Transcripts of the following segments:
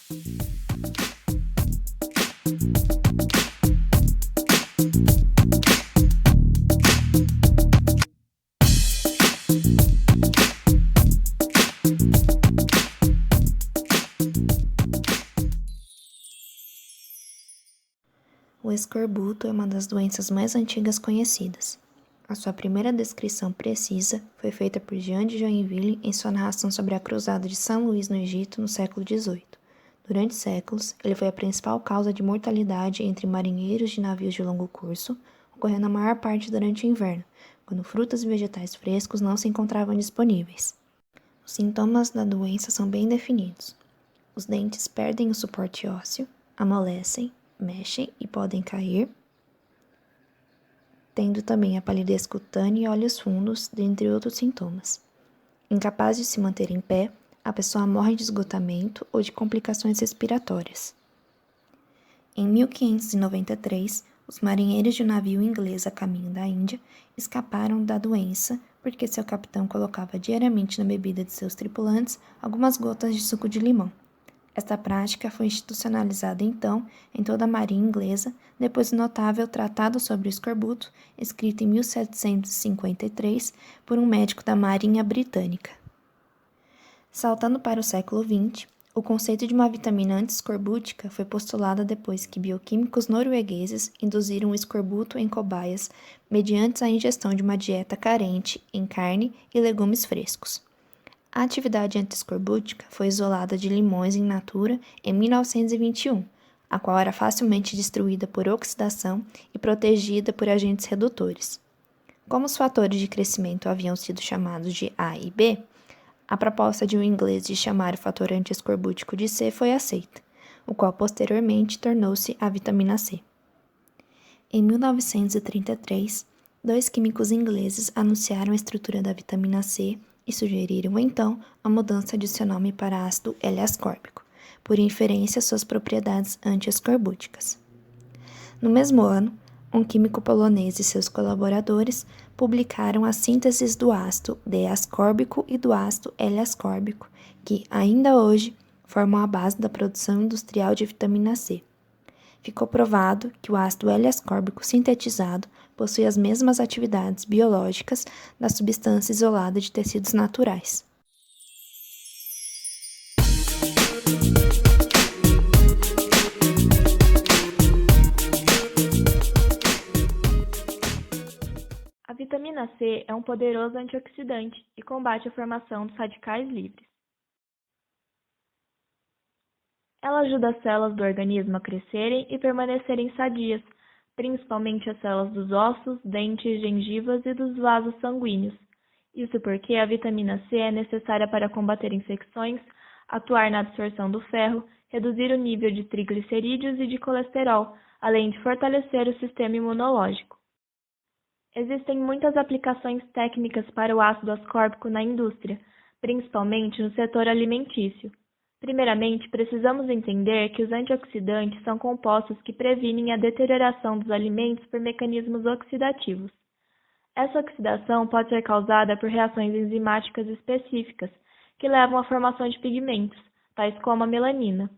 O escorbuto é uma das doenças mais antigas conhecidas. A sua primeira descrição precisa foi feita por Jean de Joinville em sua narração sobre a Cruzada de São Luís no Egito no século XVIII. Durante séculos, ele foi a principal causa de mortalidade entre marinheiros de navios de longo curso, ocorrendo a maior parte durante o inverno, quando frutas e vegetais frescos não se encontravam disponíveis. Os sintomas da doença são bem definidos. Os dentes perdem o suporte ósseo, amolecem, mexem e podem cair, tendo também a palidez cutânea e olhos fundos, dentre outros sintomas. Incapaz de se manter em pé, a pessoa morre de esgotamento ou de complicações respiratórias. Em 1593, os marinheiros de um navio inglês a caminho da Índia escaparam da doença porque seu capitão colocava diariamente na bebida de seus tripulantes algumas gotas de suco de limão. Esta prática foi institucionalizada então em toda a marinha inglesa, depois do notável Tratado sobre o Escorbuto, escrito em 1753 por um médico da Marinha Britânica. Saltando para o século XX, o conceito de uma vitamina anti-escorbútica foi postulado depois que bioquímicos noruegueses induziram o escorbuto em cobaias mediante a ingestão de uma dieta carente em carne e legumes frescos. A atividade anti-escorbútica foi isolada de limões in natura em 1921, a qual era facilmente destruída por oxidação e protegida por agentes redutores. Como os fatores de crescimento haviam sido chamados de A e B, a proposta de um inglês de chamar o fator anti-escorbútico de C foi aceita, o qual posteriormente tornou-se a vitamina C. Em 1933, dois químicos ingleses anunciaram a estrutura da vitamina C e sugeriram, então, a mudança de seu nome para ácido L-ascórbico, por inferência às suas propriedades anti-escorbúticas. No mesmo ano, um químico polonês e seus colaboradores publicaram as sínteses do ácido D-ascórbico e do ácido L-ascórbico, que, ainda hoje, formam a base da produção industrial de vitamina C. Ficou provado que o ácido L-ascórbico sintetizado possui as mesmas atividades biológicas da substância isolada de tecidos naturais. A vitamina C é um poderoso antioxidante e combate a formação dos radicais livres. Ela ajuda as células do organismo a crescerem e permanecerem sadias, principalmente as células dos ossos, dentes, gengivas e dos vasos sanguíneos. Isso porque a vitamina C é necessária para combater infecções, atuar na absorção do ferro, reduzir o nível de triglicerídeos e de colesterol, além de fortalecer o sistema imunológico. Existem muitas aplicações técnicas para o ácido ascórbico na indústria, principalmente no setor alimentício. Primeiramente, precisamos entender que os antioxidantes são compostos que previnem a deterioração dos alimentos por mecanismos oxidativos. Essa oxidação pode ser causada por reações enzimáticas específicas, que levam à formação de pigmentos, tais como a melanina.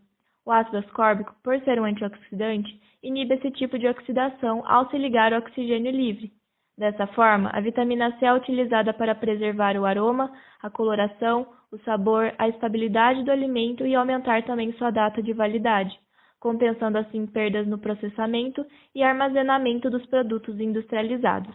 O ácido ascórbico, por ser um antioxidante, inibe esse tipo de oxidação ao se ligar ao oxigênio livre. Dessa forma, a vitamina C é utilizada para preservar o aroma, a coloração, o sabor, a estabilidade do alimento e aumentar também sua data de validade, compensando assim perdas no processamento e armazenamento dos produtos industrializados.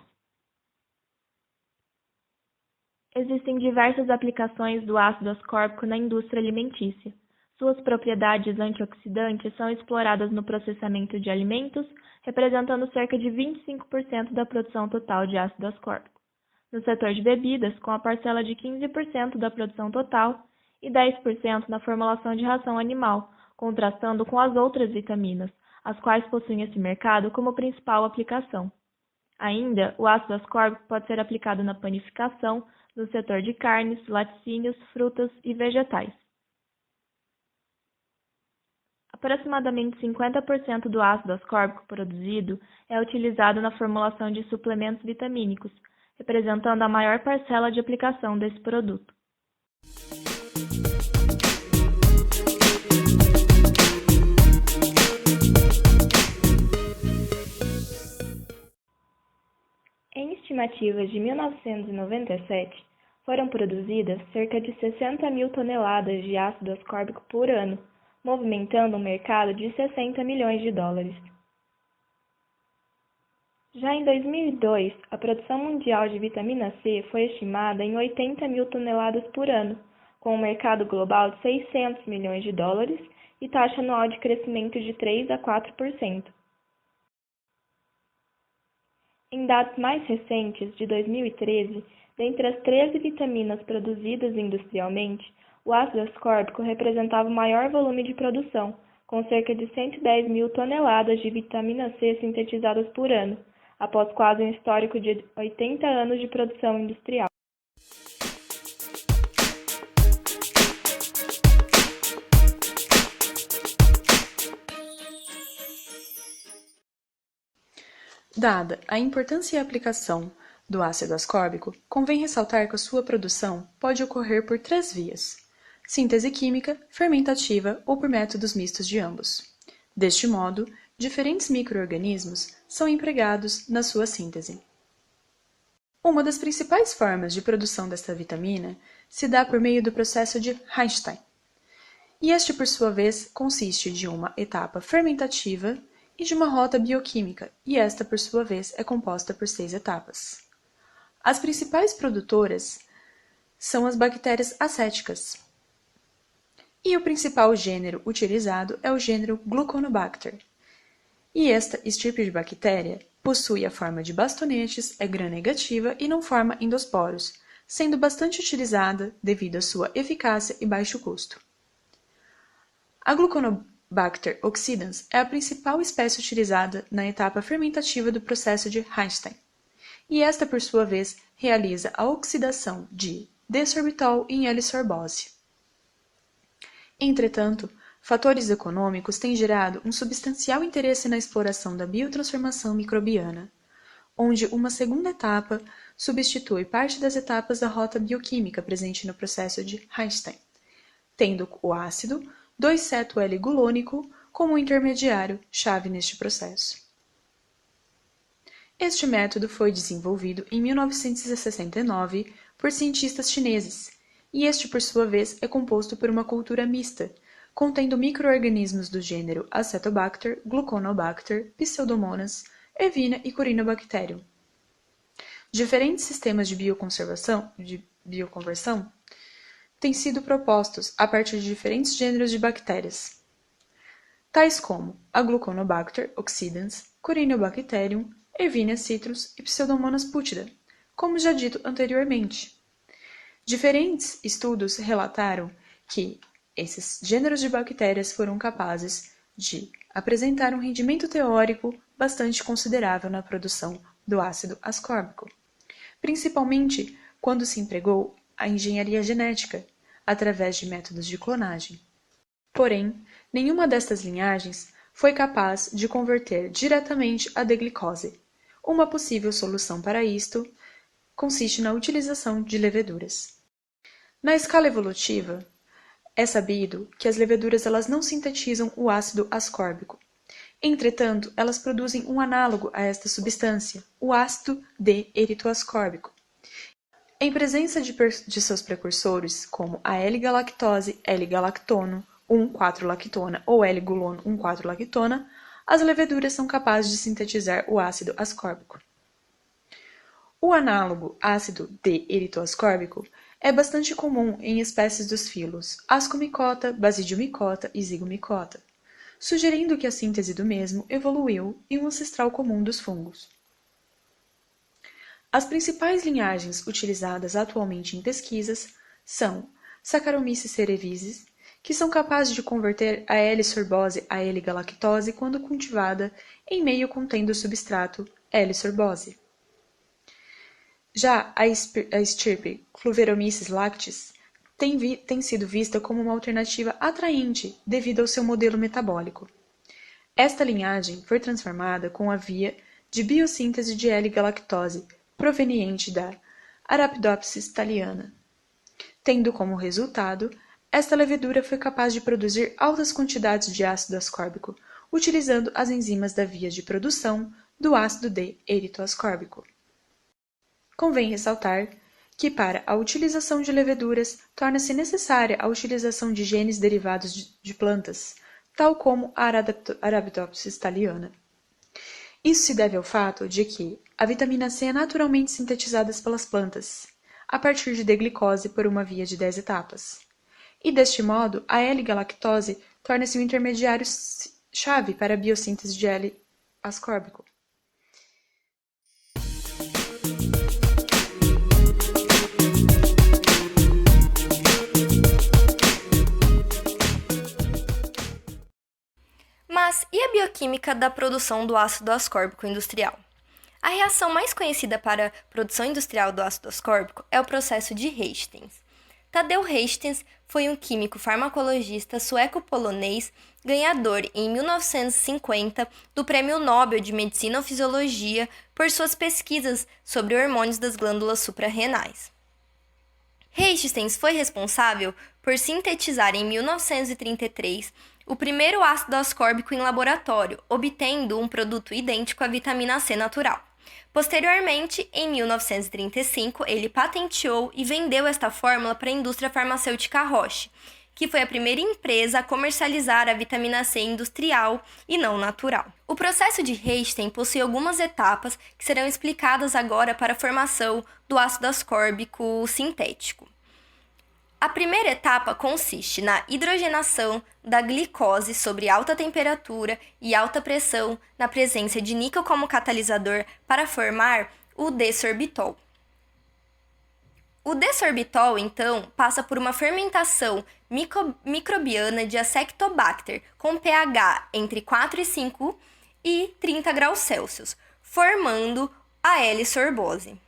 Existem diversas aplicações do ácido ascórbico na indústria alimentícia. Suas propriedades antioxidantes são exploradas no processamento de alimentos, representando cerca de 25% da produção total de ácido ascórbico. No setor de bebidas, com a parcela de 15% da produção total e 10% na formulação de ração animal, contrastando com as outras vitaminas, as quais possuem esse mercado como principal aplicação. Ainda, o ácido ascórbico pode ser aplicado na panificação, no setor de carnes, laticínios, frutas e vegetais. Aproximadamente 50% do ácido ascórbico produzido é utilizado na formulação de suplementos vitamínicos, representando a maior parcela de aplicação desse produto. estimativas de 1997, foram produzidas cerca de 60 mil toneladas de ácido ascórbico por ano, movimentando um mercado de 60 milhões de dólares. Já em 2002, a produção mundial de vitamina C foi estimada em 80 mil toneladas por ano, com um mercado global de 600 milhões de dólares e taxa anual de crescimento de 3 a 4%. Em dados mais recentes, de 2013, dentre as 13 vitaminas produzidas industrialmente, o ácido ascórbico representava o maior volume de produção, com cerca de 110 mil toneladas de vitamina C sintetizadas por ano, após quase um histórico de 80 anos de produção industrial. Dada a importância e a aplicação do ácido ascórbico, convém ressaltar que a sua produção pode ocorrer por 3 vias: síntese química, fermentativa ou por métodos mistos de ambos. Deste modo, diferentes micro-organismos são empregados na sua síntese. Uma das principais formas de produção desta vitamina se dá por meio do processo de Rankine, e este, por sua vez, consiste de uma etapa fermentativa e de uma rota bioquímica, e esta, por sua vez, é composta por 6 etapas. As principais produtoras são as bactérias acéticas, e o principal gênero utilizado é o gênero Gluconobacter. E esta estirpe de bactéria possui a forma de bastonetes, é gram-negativa e não forma endosporos, sendo bastante utilizada devido à sua eficácia e baixo custo. A Gluconobacter oxidans é a principal espécie utilizada na etapa fermentativa do processo de Rankine, e esta, por sua vez, realiza a oxidação de desorbitol em L-sorbose. Entretanto, fatores econômicos têm gerado um substancial interesse na exploração da biotransformação microbiana, onde uma segunda etapa substitui parte das etapas da rota bioquímica presente no processo de Rankine, tendo o ácido 2-ceto-L-gulônico como intermediário-chave neste processo. Este método foi desenvolvido em 1969 por cientistas chineses, e este, por sua vez, é composto por uma cultura mista, contendo micro-organismos do gênero Acetobacter, Gluconobacter, Pseudomonas, Ervina e Corynebacterium. Diferentes sistemas de bioconversão têm sido propostos a partir de diferentes gêneros de bactérias, tais como a Gluconobacter oxidans, Corynebacterium, Ervinia citrus e Pseudomonas putida, como já dito anteriormente. Diferentes estudos relataram que esses gêneros de bactérias foram capazes de apresentar um rendimento teórico bastante considerável na produção do ácido ascórbico, principalmente quando se empregou a engenharia genética através de métodos de clonagem. Porém, nenhuma destas linhagens foi capaz de converter diretamente a D-glicose. Uma possível solução para isto consiste na utilização de leveduras. Na escala evolutiva, é sabido que as leveduras elas não sintetizam o ácido ascórbico. Entretanto, elas produzem um análogo a esta substância, o ácido D-eritoascórbico. Em presença de seus precursores, como a L-galactose, L-galactono, 1,4-lactona ou L-gulono, 1,4-lactona, as leveduras são capazes de sintetizar o ácido ascórbico. O análogo ácido D-eritoascórbico é bastante comum em espécies dos filos Ascomycota, Basidiomycota e Zygomycota, sugerindo que a síntese do mesmo evoluiu em um ancestral comum dos fungos. As principais linhagens utilizadas atualmente em pesquisas são Saccharomyces cerevisiae, que são capazes de converter a L-sorbose a L-galactose quando cultivada em meio contendo o substrato L-sorbose. Já a estirpe Cluveromyces lactis tem sido vista como uma alternativa atraente devido ao seu modelo metabólico. Esta linhagem foi transformada com a via de biossíntese de L-galactose proveniente da Arabidopsis thaliana. Tendo como resultado, esta levedura foi capaz de produzir altas quantidades de ácido ascórbico, utilizando as enzimas da via de produção do ácido D-eritoascórbico. Convém ressaltar que, para a utilização de leveduras, torna-se necessária a utilização de genes derivados de plantas, tal como a Arabidopsis thaliana. Isso se deve ao fato de que a vitamina C é naturalmente sintetizada pelas plantas, a partir de D-glicose por uma via de 10 etapas. E deste modo, a L-galactose torna-se um intermediário-chave para a biossíntese de L-ascórbico. Mas e a bioquímica da produção do ácido ascórbico industrial? A reação mais conhecida para a produção industrial do ácido ascórbico é o processo de Hastings. Tadeu Hastings foi um químico farmacologista sueco-polonês, ganhador em 1950 do Prêmio Nobel de Medicina ou Fisiologia por suas pesquisas sobre hormônios das glândulas suprarrenais. Hastings foi responsável por sintetizar em 1933 o primeiro ácido ascórbico em laboratório, obtendo um produto idêntico à vitamina C natural. Posteriormente, em 1935, ele patenteou e vendeu esta fórmula para a indústria farmacêutica Roche, que foi a primeira empresa a comercializar a vitamina C industrial e não natural. O processo de Hastings possui algumas etapas que serão explicadas agora para a formação do ácido ascórbico sintético. A primeira etapa consiste na hidrogenação da glicose sob alta temperatura e alta pressão na presença de níquel como catalisador para formar o D-sorbitol. O D-sorbitol, então, passa por uma fermentação microbiana de Acetobacter com pH entre 4 e 5 e 30 graus Celsius, formando a L-sorbose.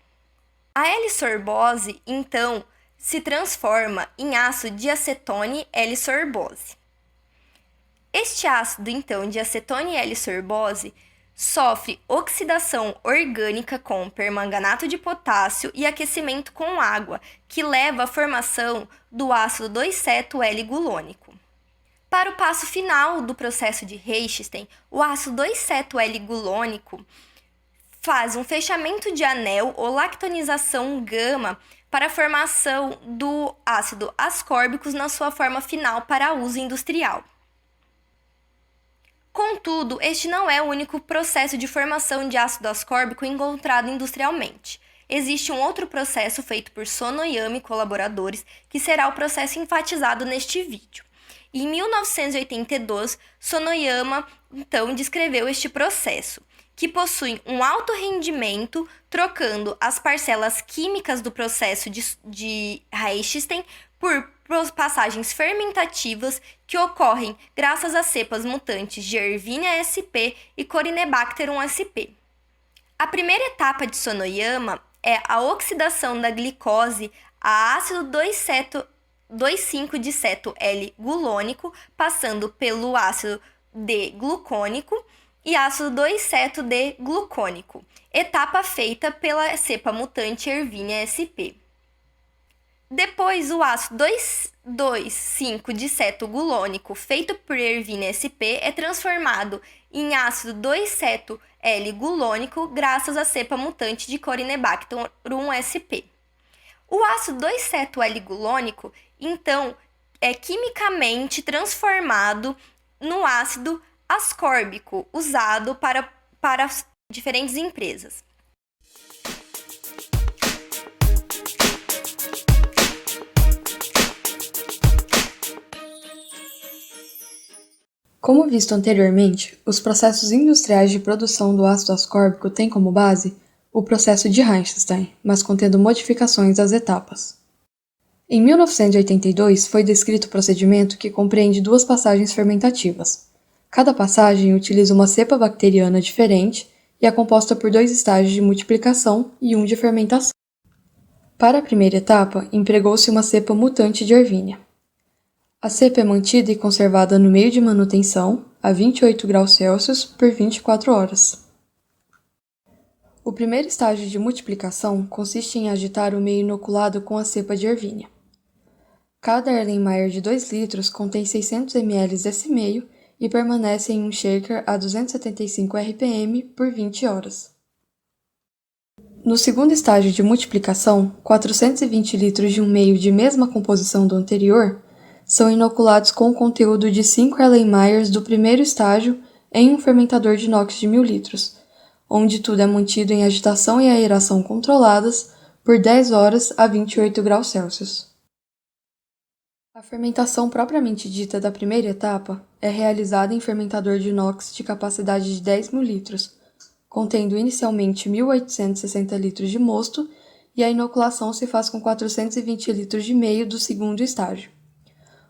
A L-sorbose, então, se transforma em ácido de acetone L-sorbose. Este ácido, então, de acetone L-sorbose sofre oxidação orgânica com permanganato de potássio e aquecimento com água, que leva à formação do ácido 2,ceto-L-gulônico. Para o passo final do processo de Hastings, o ácido 2,ceto-L-gulônico faz um fechamento de anel ou lactonização gama para a formação do ácido ascórbico na sua forma final para uso industrial. Contudo, este não é o único processo de formação de ácido ascórbico encontrado industrialmente. Existe um outro processo feito por Sonoyama e colaboradores, que será o processo enfatizado neste vídeo. Em 1982, Sonoyama, então, descreveu este processo, que possui um alto rendimento, trocando as parcelas químicas do processo de Hastings por passagens fermentativas que ocorrem graças às cepas mutantes de Erwinia sp e Corynebacterium sp. A primeira etapa de Sonoyama é a oxidação da glicose a ácido 2,5-diceto-L-gulônico, passando pelo ácido D-glucônico e ácido 2,ceto-D-glucônico, etapa feita pela cepa mutante Erwinia sp. Depois, o ácido 2,5-diceto-gulônico feito por Erwinia sp é transformado em ácido 2,ceto-L-gulônico graças à cepa mutante de Corynebacterium sp. O ácido 2,ceto-L-gulônico, então, é quimicamente transformado no ácido ascórbico, usado para diferentes empresas. Como visto anteriormente, os processos industriais de produção do ácido ascórbico têm como base o processo de Hastings, mas contendo modificações das etapas. Em 1982, foi descrito o procedimento que compreende duas passagens fermentativas. Cada passagem utiliza uma cepa bacteriana diferente e é composta por 2 estágios de multiplicação e 1 de fermentação. Para a primeira etapa, empregou-se uma cepa mutante de Erwinia. A cepa é mantida e conservada no meio de manutenção, a 28 graus Celsius por 24 horas. O primeiro estágio de multiplicação consiste em agitar o meio inoculado com a cepa de Erwinia. Cada Erlenmeyer de 2 litros contém 600 ml desse meio e permanece em um shaker a 275 rpm por 20 horas. No segundo estágio de multiplicação, 420 litros de um meio de mesma composição do anterior são inoculados com o conteúdo de 5 Erlenmeyers do primeiro estágio em um fermentador de inox de 1.000 litros, onde tudo é mantido em agitação e aeração controladas por 10 horas a 28 graus Celsius. A fermentação propriamente dita da primeira etapa é realizada em fermentador de inox de capacidade de 10.000 litros, contendo inicialmente 1.860 litros de mosto, e a inoculação se faz com 420 litros de meio do segundo estágio.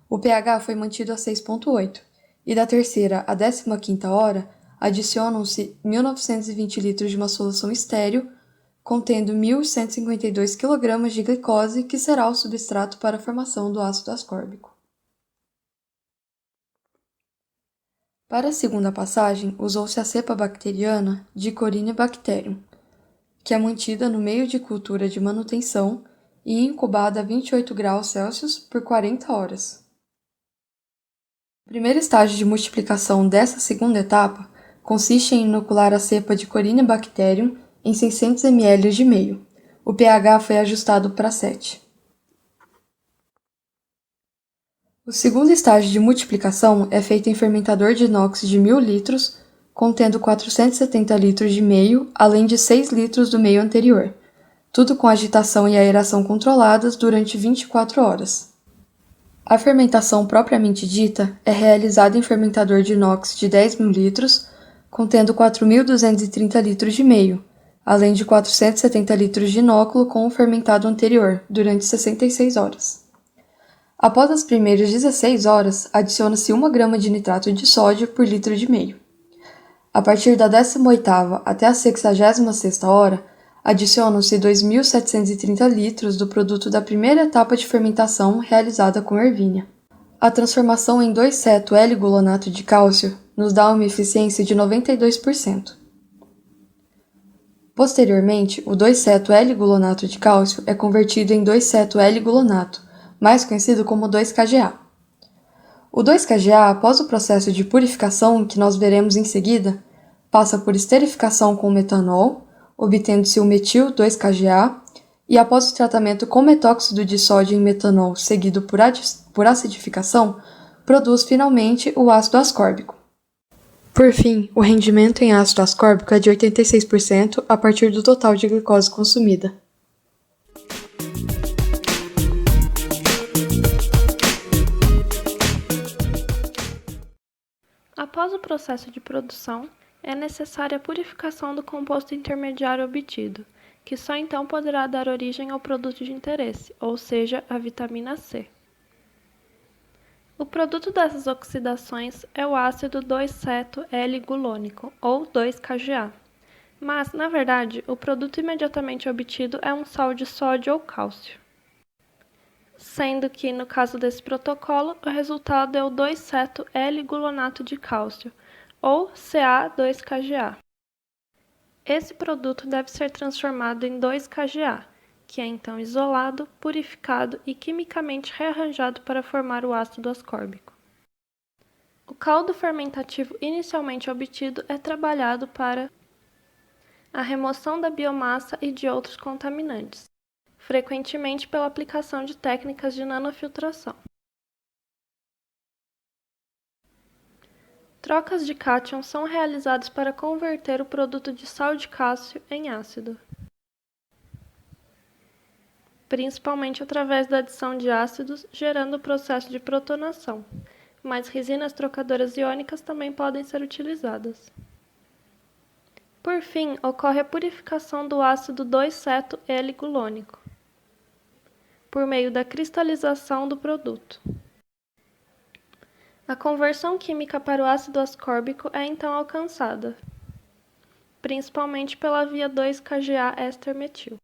O pH foi mantido a 6,8, e da terceira à 15ª hora adicionam-se 1.920 litros de uma solução estéril, contendo 1.152 kg de glicose, que será o substrato para a formação do ácido ascórbico. Para a segunda passagem, usou-se a cepa bacteriana Dicorynebacterium, que é mantida no meio de cultura de manutenção e incubada a 28 graus Celsius por 40 horas. O primeiro estágio de multiplicação dessa segunda etapa consiste em inocular a cepa Dicorynebacterium em 600 ml de meio. O pH foi ajustado para 7. O segundo estágio de multiplicação é feito em fermentador de inox de 1.000 litros, contendo 470 litros de meio, além de 6 litros do meio anterior, tudo com agitação e aeração controladas durante 24 horas. A fermentação propriamente dita é realizada em fermentador de inox de 10.000 litros, contendo 4.230 litros de meio, além de 470 litros de inóculo com o fermentado anterior, durante 66 horas. Após as primeiras 16 horas, adiciona-se 1 grama de nitrato de sódio por litro de meio. A partir da 18ª até a 66ª hora, adicionam-se 2.730 litros do produto da primeira etapa de fermentação realizada com ervínia. A transformação em 2,ceto-L-gluonato de cálcio nos dá uma eficiência de 92%. Posteriormente, o 2,ceto-L-gluonato de cálcio é convertido em 2,ceto-L-gluonato, mais conhecido como 2-KGa. O 2-KGa, após o processo de purificação que nós veremos em seguida, passa por esterificação com metanol, obtendo-se o metil 2-KGa, e após o tratamento com metóxido de sódio em metanol seguido por acidificação, produz finalmente o ácido ascórbico. Por fim, o rendimento em ácido ascórbico é de 86% a partir do total de glicose consumida. Após o processo de produção, é necessária a purificação do composto intermediário obtido, que só então poderá dar origem ao produto de interesse, ou seja, a vitamina C. O produto dessas oxidações é o ácido 2-ceto-L-gulônico, ou 2-KGa. Mas, na verdade, o produto imediatamente obtido é um sal de sódio ou cálcio. Sendo que, no caso desse protocolo, o resultado é o 2-ceto-L-gluonato de cálcio, ou Ca2KGa. Esse produto deve ser transformado em 2-KGa, que é então isolado, purificado e quimicamente rearranjado para formar o ácido ascórbico. O caldo fermentativo inicialmente obtido é trabalhado para a remoção da biomassa e de outros contaminantes, frequentemente pela aplicação de técnicas de nanofiltração. Trocas de cátion são realizadas para converter o produto de sal de cálcio em ácido, principalmente através da adição de ácidos, gerando o processo de protonação, mas resinas trocadoras iônicas também podem ser utilizadas. Por fim, ocorre a purificação do ácido 2-ceto-L-gulônico, por meio da cristalização do produto. A conversão química para o ácido ascórbico é então alcançada, principalmente pela via 2-KGa éster metil.